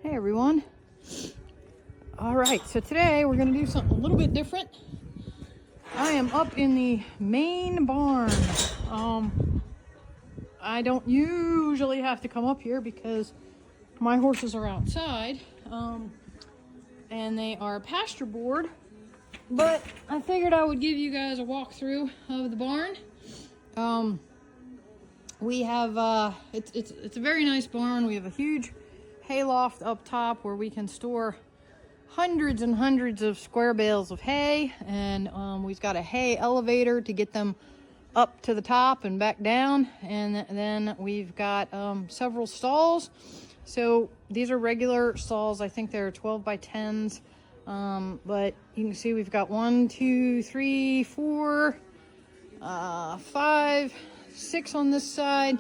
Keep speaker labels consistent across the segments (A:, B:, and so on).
A: Hey everyone. All right, so today we're going to do something a little bit different. I am up in the main barn. I don't usually have to come up here because my horses are outside, and they are pasture board, but I figured I would give you guys a walkthrough of the barn. We have, it's a very nice barn. We have a huge hayloft up top where we can store hundreds and hundreds of square bales of hay, and we've got a hay elevator to get them up to the top and back down, and then we've got several stalls. So these are regular stalls. I think they're 12 by 10s, but you can see we've got 1, 2, 3, 4, 5, 6 on this side.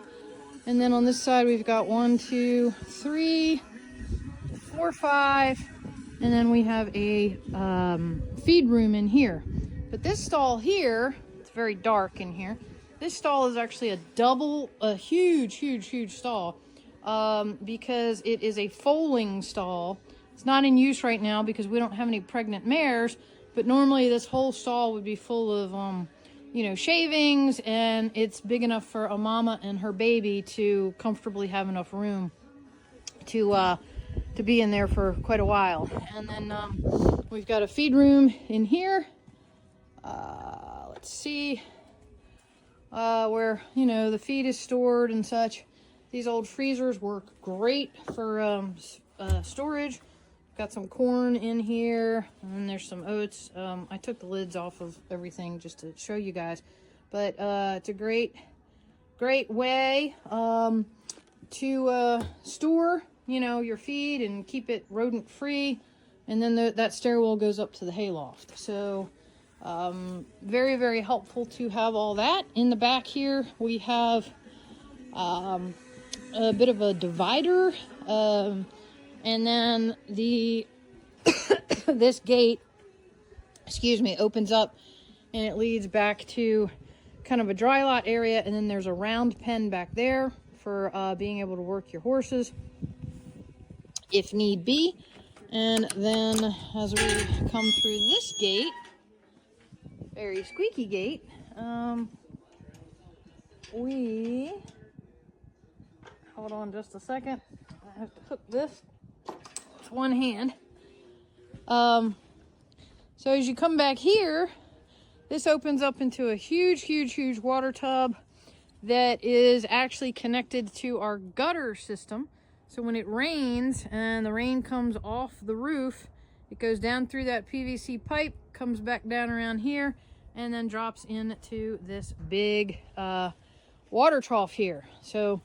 A: And then on this side, we've got 1, 2, 3, 4, 5. And then we have a feed room in here. But this stall here, it's very dark in here. This stall is actually a huge stall, because it is a foaling stall. It's not in use right now because we don't have any pregnant mares, but normally this whole stall would be full of shavings, and it's big enough for a mama and her baby to comfortably have enough room to be in there for quite a while. And then we've got a feed room in here. Let's see where the feed is stored and such. These old freezers work great for storage. Got some corn in here, and there's some oats. I took the lids off of everything just to show you guys, but it's a great way to store your feed and keep it rodent free. And then that stairwell goes up to the hayloft. So very helpful to have all that. In the back here we have a bit of a divider, and then this gate, opens up, and it leads back to kind of a dry lot area. And then there's a round pen back there for being able to work your horses if need be. And then as we come through this gate, very squeaky gate, hold on just a second. I have to hook this with one hand. So as you come back here, this opens up into a huge water tub that is actually connected to our gutter system. So when it rains and the rain comes off the roof, it goes down through that PVC pipe, comes back down around here, and then drops into this big water trough here. So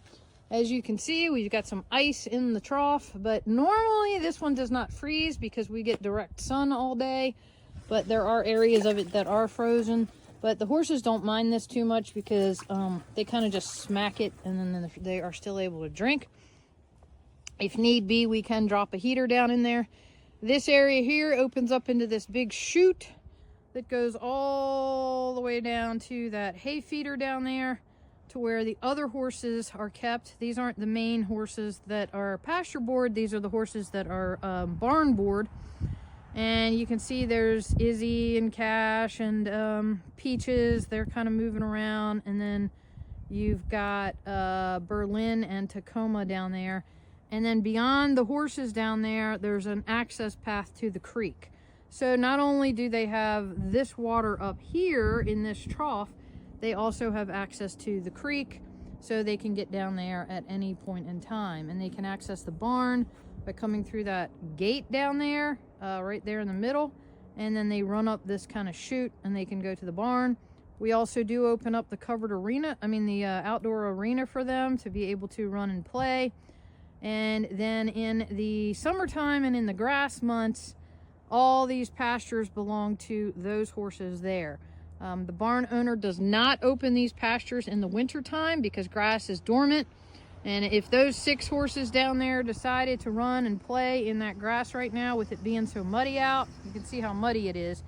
A: as you can see, we've got some ice in the trough, but normally this one does not freeze because we get direct sun all day, but there are areas of it that are frozen. But the horses don't mind this too much because they kind of just smack it, and then they are still able to drink. If need be, we can drop a heater down in there. This area here opens up into this big chute that goes all the way down to that hay feeder down there, to where the other horses are kept. These aren't the main horses that are pasture board. These are the horses that are barn board. And you can see there's Izzy and Cash and Peaches. They're kind of moving around. And then you've got Berlin and Tacoma down there. And then beyond the horses down there, there's an access path to the creek. So not only do they have this water up here in this trough, they also have access to the creek, so they can get down there at any point in time. And they can access the barn by coming through that gate down there, right there in the middle. And then they run up this kind of chute and they can go to the barn. We also do open up the covered arena, the outdoor arena for them to be able to run and play. And then in the summertime and in the grass months, all these pastures belong to those horses there. The barn owner does not open these pastures in the winter time because grass is dormant. And if those 6 horses down there decided to run and play in that grass right now, with it being so muddy out, you can see how muddy it is,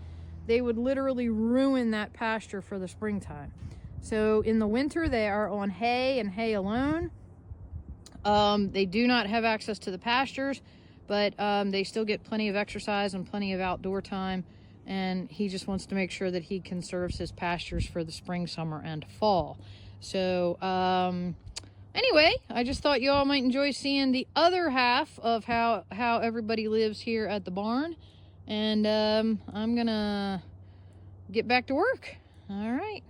A: they would literally ruin that pasture for the springtime. So in the winter, they are on hay and hay alone. They do not have access to the pastures. but they still get plenty of exercise and plenty of outdoor time, and he just wants to make sure that he conserves his pastures for the spring, summer, and fall. So anyway, I just thought you all might enjoy seeing the other half of how everybody lives here at the barn, and I'm gonna get back to work. All right.